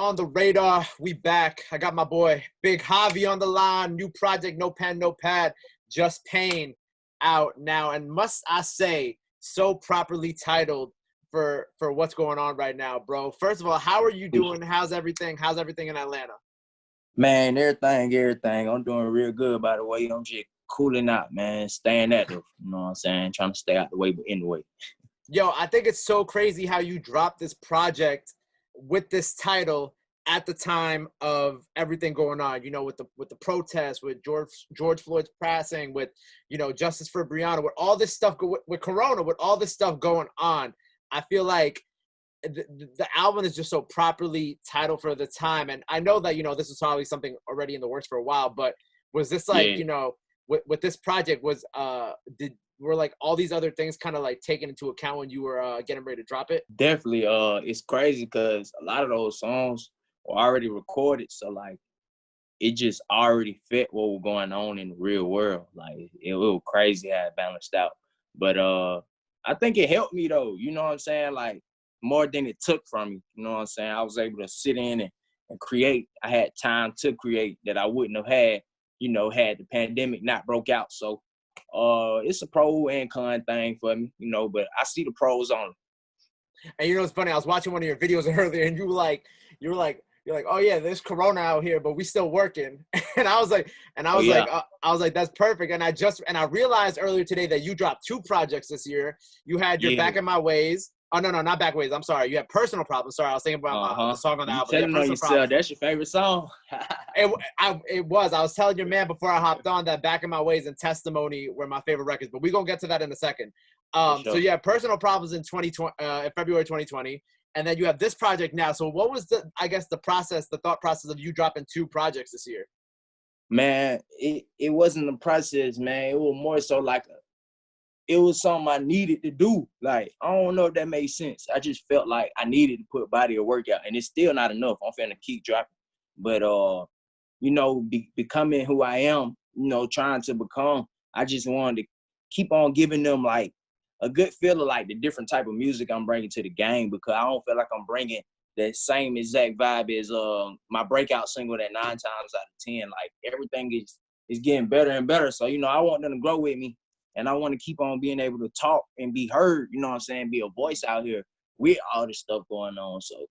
on the radar? We back. I got my boy Big Havi on the line. New project, no pen, no pad, just pain out now. And must I say, so properly titled for what's going on right now, bro. First of all, how are you doing? How's everything? How's everything in Atlanta? Man, everything. I'm doing real good, by the way. I'm just cooling out, man. Staying active. You know what I'm saying? Trying to stay out the way, but in the way. Yo, I think it's so crazy how you dropped this project with this title at the time of everything going on, you know, with the protests, with George Floyd's passing, with, you know, justice for Breonna, with all this stuff, with Corona, with all this stuff going on. I feel like the album is just so properly titled for the time. And I know that, you know, this was probably something already in the works for a while, but was this like, you know, with this project were like all these other things kind of like taken into account when you were getting ready to drop it? Definitely. It's crazy because a lot of those songs were already recorded. So like, it just already fit what was going on in the real world. Like it was crazy how it balanced out. But I think it helped me though. You know what I'm saying? Like more than it took from me. You know what I'm saying? I was able to sit in and create. I had time to create that I wouldn't have had, you know, had the pandemic not broke out. So it's a pro and con thing for me, you know, but I see the pros on it. And you know, it's funny. I was watching one of your videos earlier, and you're like, oh yeah, there's Corona out here, but we still working. And I was like, that's perfect. And I realized earlier today that you dropped 2 projects this year. You had your Back in My Ways. Oh no, not Back Ways. I'm sorry. You had Personal Problems. Sorry, I was thinking about the song on the album. Telling on yourself. That's your favorite song. It was. I was telling your man before I hopped on that Back in My Ways and Testimony were my favorite records, but we're gonna get to that in a second. Sure. So you had Personal Problems in February 2020, and then you have this project now. So what was the thought process of you dropping 2 projects this year? Man, it wasn't a process, man. It was more so like it was something I needed to do. Like, I don't know if that made sense. I just felt like I needed to put body of work out, and it's still not enough. I'm finna keep dropping. But, you know, becoming who I am, you know, trying to become, I just wanted to keep on giving them, like, a good feeling like the different type of music I'm bringing to the game, because I don't feel like I'm bringing that same exact vibe as my breakout single that 9 times out of 10. Like, everything is getting better and better. So, you know, I want them to grow with me. And I want to keep on being able to talk and be heard, you know what I'm saying, be a voice out here with all this stuff going on. So,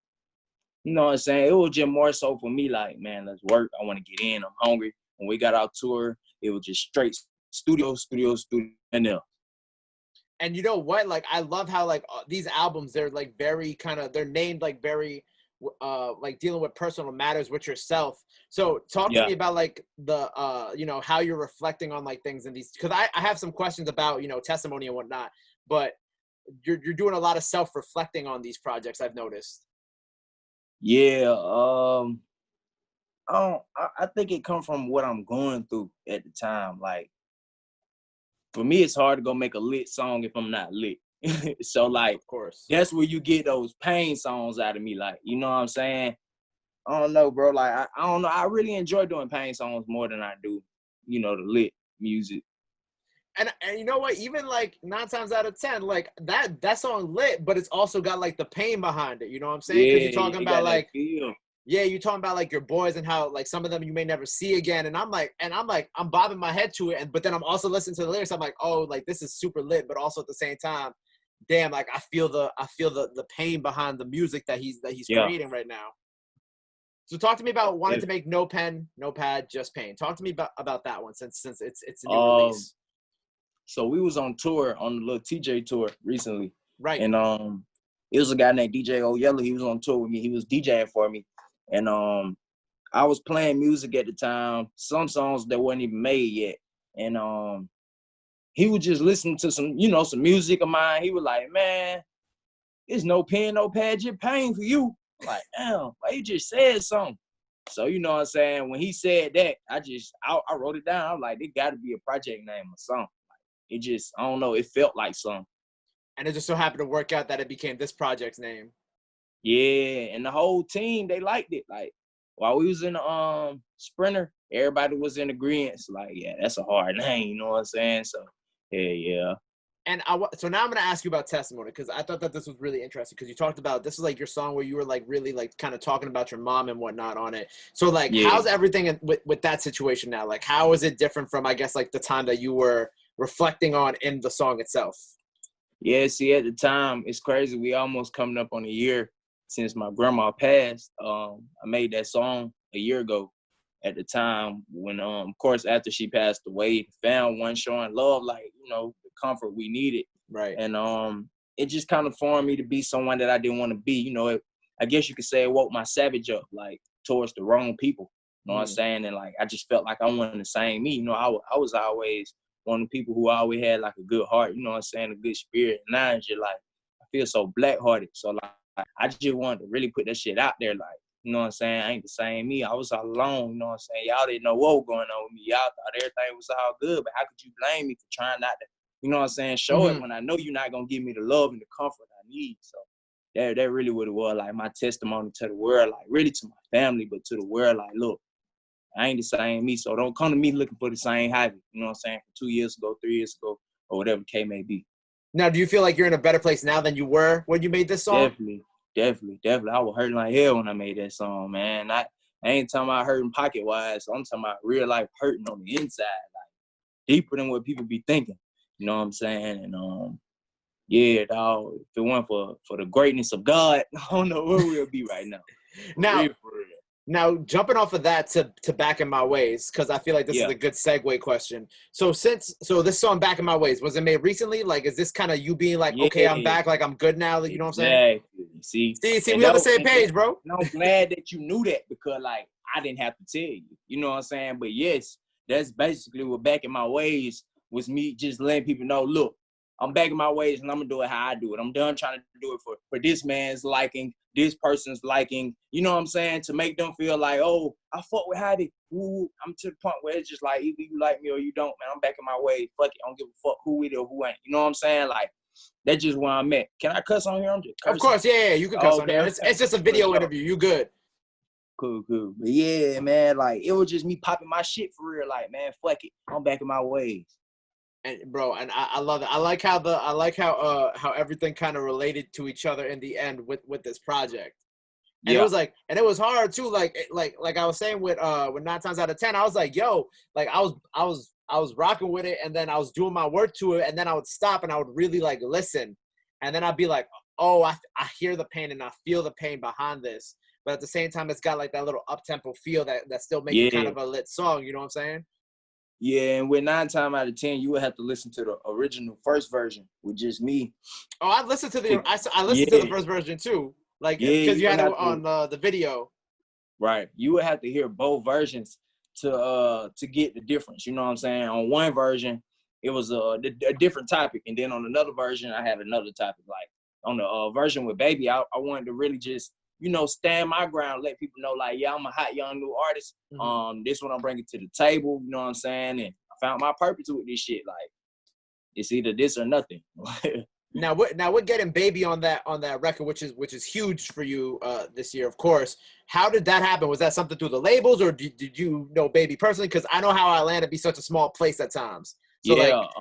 you know what I'm saying? It was just more so for me like, man, let's work. I want to get in. I'm hungry. When we got our tour, it was just straight studio, and there. And you know what? Like, I love how, like, these albums, they're, like, very kind of, they're named, like, very, like, dealing with personal matters with yourself. So talk to me about, like, the, you know, how you're reflecting on, like, things in these, because I have some questions about, you know, Testimony and whatnot, but you're doing a lot of self-reflecting on these projects, I've noticed. Yeah, I think it come from what I'm going through at the time. Like, for me, it's hard to go make a lit song if I'm not lit. So, like, of course, that's where you get those pain songs out of me. Like, you know what I'm saying? I don't know, bro. Like, I don't know. I really enjoy doing pain songs more than I do, you know, the lit music. And you know what? Even like 9 times out of 10, like that song lit, but it's also got like the pain behind it. You know what I'm saying? Because you're talking about like, you're talking about like your boys and how like some of them you may never see again. And I'm bobbing my head to it, but then I'm also listening to the lyrics. I'm like, oh, like this is super lit, but also at the same time, damn, like I feel the pain behind the music that he's creating right now. So talk to me about wanting to make No Pen, No Pad, Just Pain. Talk to me about that one since it's a new release. So we was on tour on the little TJ tour recently. Right. And it was a guy named DJ O'Yellow. He was on tour with me. He was DJing for me. And I was playing music at the time, some songs that wasn't even made yet. And he was just listening to some, you know, some music of mine. He was like, man, it's no pen, no pad, just pain for you. I'm like, damn, why you just said something? So, you know what I'm saying? When he said that, I wrote it down. I'm like, it got to be a project name or something. It just, I don't know, it felt like something. And it just so happened to work out that it became this project's name. Yeah, and the whole team, they liked it. Like, while we was in the Sprinter, everybody was in agreement. Like, yeah, that's a hard name, you know what I'm saying? So, yeah. So now I'm gonna ask you about Testimony, because I thought that this was really interesting, because you talked about this is like your song where you were like really like kind of talking about your mom and whatnot on it. So like, Yeah. how's everything with that situation now? Like, how is it different from, I guess, like the time that you were reflecting on in the song itself? Yeah, see, at the time, it's crazy. We almost coming up on a year since my grandma passed. I made that song a year ago. At the time, when of course after she passed away, found one showing love, like, you know, the comfort we needed. Right. And it just kind of formed me to be someone that I didn't want to be. You know, I guess you could say it woke my savage up, like towards the wrong people. You know what I'm saying? And like I just felt like I wasn't the same me. You know, I was always one of the people who always had like a good heart, you know what I'm saying, a good spirit. And now it's just like I feel so black-hearted. So like I just wanted to really put that shit out there, like, you know what I'm saying? I ain't the same me. I was all alone, you know what I'm saying? Y'all didn't know what was going on with me. Y'all thought everything was all good, but how could you blame me for trying not to, you know what I'm saying, show it when I know you're not going to give me the love and the comfort I need. So that really what it was, like my testimony to the world, like really to my family, but to the world, like, look, I ain't the same me, so don't come to me looking for the same Havi, you know what I'm saying, from 2 years ago, 3 years ago, or whatever the case may be. Now, do you feel like you're in a better place now than you were when you made this song? Definitely. I was hurting like hell when I made that song, man. I ain't talking about hurting pocket-wise. I'm talking about real life hurting on the inside, like deeper than what people be thinking. You know what I'm saying? And yeah, dog, if it weren't for the greatness of God, I don't know where we'll be right now. For real. Now, jumping off of that to Back in My Ways, because I feel like this is a good segue question. So this song Back in My Ways, was it made recently? Like, is this kind of you being like, okay, I'm back, like I'm good now, you know what I'm saying? See, we on the same page, bro. And I'm glad that you knew that, because like I didn't have to tell you. You know what I'm saying? But yes, that's basically what Back in My Ways was, me just letting people know, look, I'm back in my ways and I'm gonna do it how I do it. I'm done trying to do it for this man's liking, this person's liking, you know what I'm saying? To make them feel like, oh, I fuck with Havi. Ooh, I'm to the point where it's just like, either you like me or you don't, man. I'm back in my ways. Fuck it. I don't give a fuck who with it or who ain't. You know what I'm saying? Like, that's just where I'm at. Can I cuss on here? I'm just cursing. Of course, yeah, you can cuss on here. It's just a video interview. You good. Cool. But yeah, man, like, it was just me popping my shit for real. Like, man, fuck it. I'm back in my ways. And bro, and I love it. I like how everything kind of related to each other in the end with this project. And it was like, and it was hard too. Like I was saying with 9 times out of 10, I was like, yo, like I was rocking with it, and then I was doing my work to it, and then I would stop and I would really like listen, and then I'd be like, oh, I hear the pain and I feel the pain behind this, but at the same time, it's got like that little up tempo feel that still makes it kind of a lit song. You know what I'm saying? Yeah, and with 9 times out of 10, you would have to listen to the original first version with just me. Oh, I listened to the first version too, like because you had it on the video. Right, you would have to hear both versions to get the difference. You know what I'm saying? On one version, it was a different topic, and then on another version, I had another topic. Like on the version with Baby, I wanted to really just, you know, stand my ground, let people know, like, yeah, I'm a hot young new artist. This one I'm bringing to the table, you know what I'm saying? And I found my purpose with this shit. Like, it's either this or nothing. Now we're getting Baby on that record, which is huge for you this year, of course. How did that happen? Was that something through the labels, or did you know Baby personally? Because I know how Atlanta be such a small place at times. So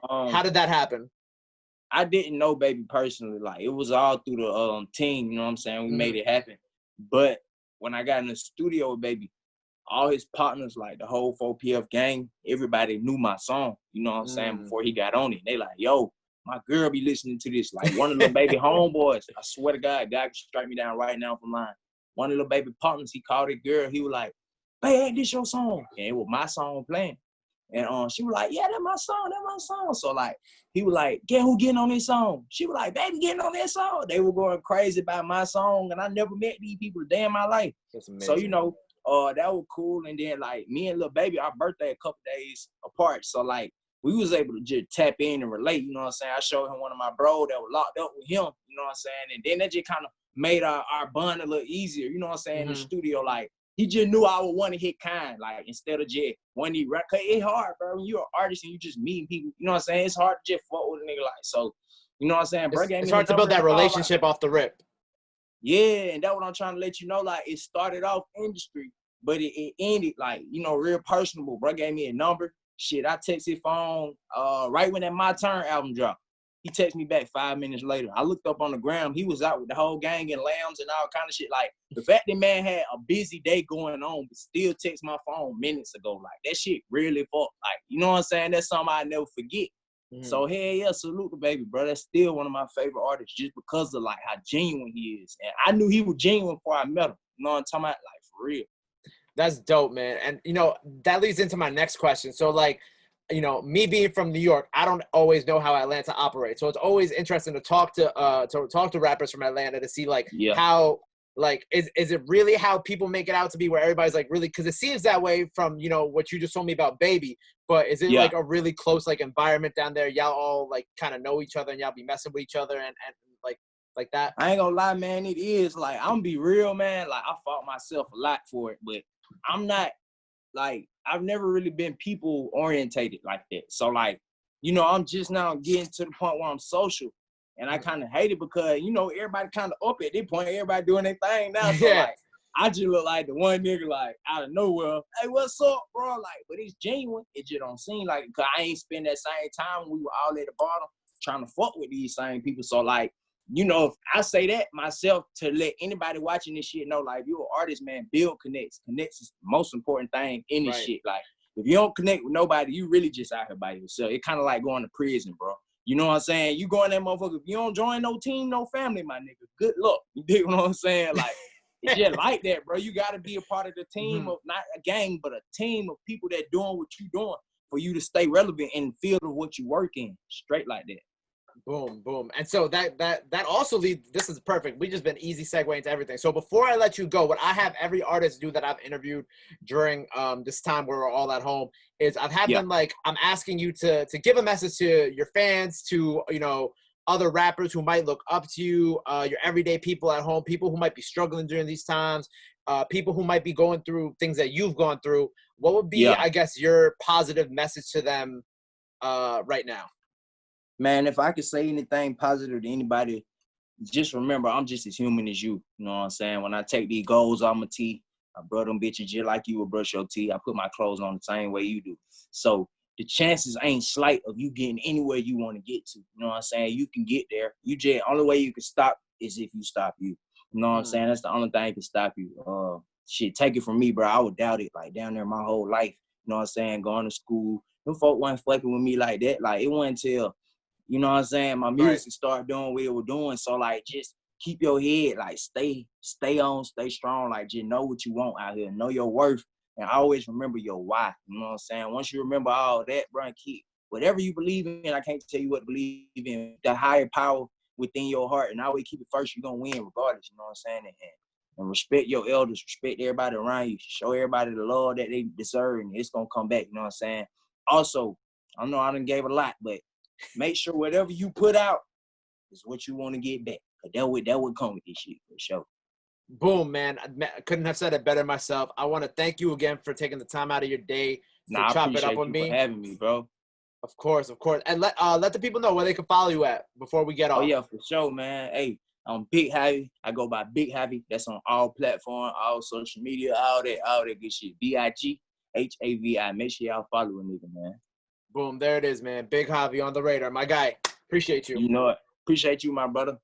how did that happen? I didn't know Baby personally. Like, it was all through the team. You know what I'm saying? We made it happen. But when I got in the studio with Baby, all his partners, like the whole 4PF gang, everybody knew my song, you know what I'm saying, before he got on it. They like, yo, my girl be listening to this. Like, one of the Baby homeboys, I swear to God can strike me down right now from line. One of the Baby partners, he called it girl. He was like, hey, ain't this your song? And it was my song playing. And she was like, yeah, that's my song. So, like, he was like, get who getting on this song? She was like, Baby getting on this song. They were going crazy about my song, and I never met these people a day in my life. So, you know, that was cool. And then, like, me and Lil Baby, our birthday a couple days apart. So, like, we was able to just tap in and relate, you know what I'm saying? I showed him one of my bros that was locked up with him, you know what I'm saying? And then that just kind of made our bond a little easier, you know what I'm saying, in the studio. Like, he just knew I would want to hit kind, like, instead of just when he rap. Cause it's hard, bro. When you're an artist and you just meeting people, you know what I'm saying? It's hard to just fuck with a nigga, like, so, you know what I'm saying? Bro, it's hard to build that relationship off the rip. Yeah, and that's what I'm trying to let you know. Like, it started off industry, but it ended, like, you know, real personable. Bro gave me a number. Shit, I text his phone right when that My Turn album dropped. He texted me back 5 minutes later. I looked up on the ground. He was out with the whole gang and lambs and all kind of shit. Like, the fact that man had a busy day going on, but still text my phone minutes ago. Like, that shit really fucked. Like, you know what I'm saying? That's something I never forget. Mm-hmm. So, hell yeah, salute the baby, bro. That's still one of my favorite artists just because of, like, how genuine he is. And I knew he was genuine before I met him. You know what I'm talking about? Like, for real. That's dope, man. And, you know, that leads into my next question. So, like, you know, me being from New York, I don't always know how Atlanta operates. So it's always interesting to talk to rappers from Atlanta to see, like, how, like, is it really how people make it out to be, where everybody's, like, really, because it seems that way from, you know, what you just told me about Baby, but is it, like, a really close, like, environment down there? Y'all all, like, kind of know each other and y'all be messing with each other and like that? I ain't gonna lie, man. It is, like, I'm gonna be real, man. Like, I fought myself a lot for it, but I'm not, like, I've never really been people orientated like that. So, like, you know, I'm just now getting to the point where I'm social, and I kind of hate it because, you know, everybody kind of up at this point. Everybody doing their thing now. So, like, I just look like the one nigga, like, out of nowhere. Hey, what's up, bro? Like, but it's genuine. It just don't seem like it, because I ain't spend that same time when we were all at the bottom trying to fuck with these same people. So, like, you know, if I say that myself to let anybody watching this shit know, like, if you're an artist, man, build connects. Connects is the most important thing in this shit. Like, if you don't connect with nobody, you really just out here by yourself. It kind of like going to prison, bro. You know what I'm saying? You go in that motherfucker, if you don't join no team, no family, my nigga, good luck. You dig what I'm saying? Like, it's just like that, bro. You got to be a part of the team of, not a gang, but a team of people that doing what you doing for you to stay relevant in the field of what you work in. Straight like that. Boom, boom. And so that also leads, this is perfect. We just been easy segue into everything. So before I let you go, what I have every artist do that I've interviewed during this time where we're all at home is I've had them, like, I'm asking you to give a message to your fans, to, you know, other rappers who might look up to you, your everyday people at home, people who might be struggling during these times, people who might be going through things that you've gone through. What would be, I guess, your positive message to them right now? Man, if I could say anything positive to anybody, just remember, I'm just as human as you. You know what I'm saying? When I take these goals off my teeth, I brush them bitches just like you would brush your teeth. I put my clothes on the same way you do. So the chances ain't slight of you getting anywhere you want to get to. You know what I'm saying? You can get there. You just, only way you can stop is if you stop you. You know what I'm saying? That's the only thing that can stop you. Shit, take it from me, bro. I would doubt it, like, down there my whole life. You know what I'm saying? Going to school. Them folk wasn't fucking with me like that. Like, it wasn't until, you know what I'm saying, my music started doing what it was doing. So, like, just keep your head, like, stay on, stay strong. Like, just know what you want out here. Know your worth. And always remember your why. You know what I'm saying? Once you remember all that, bro, and keep whatever you believe in, I can't tell you what to believe in. The higher power within your heart. And always keep it first. You're going to win regardless. You know what I'm saying? And respect your elders. Respect everybody around you. Show everybody the love that they deserve. And it's going to come back. You know what I'm saying? Also, I know I done gave a lot, but make sure whatever you put out is what you want to get back. That would come with this shit for sure. Boom, man. I couldn't have said it better myself. I want to thank you again for taking the time out of your day to chop it up with me. For having me, bro. Of course. And let the people know where they can follow you at before we get off. Oh yeah, for sure, man. Hey, I'm Big Havi. I go by Big Havi. That's on all platforms, all social media, all that good shit. BIGHAVI. Make sure y'all follow a nigga, man. Boom, there it is, man. Big Havi on the radar. My guy. Appreciate you. You know it. Appreciate you, my brother.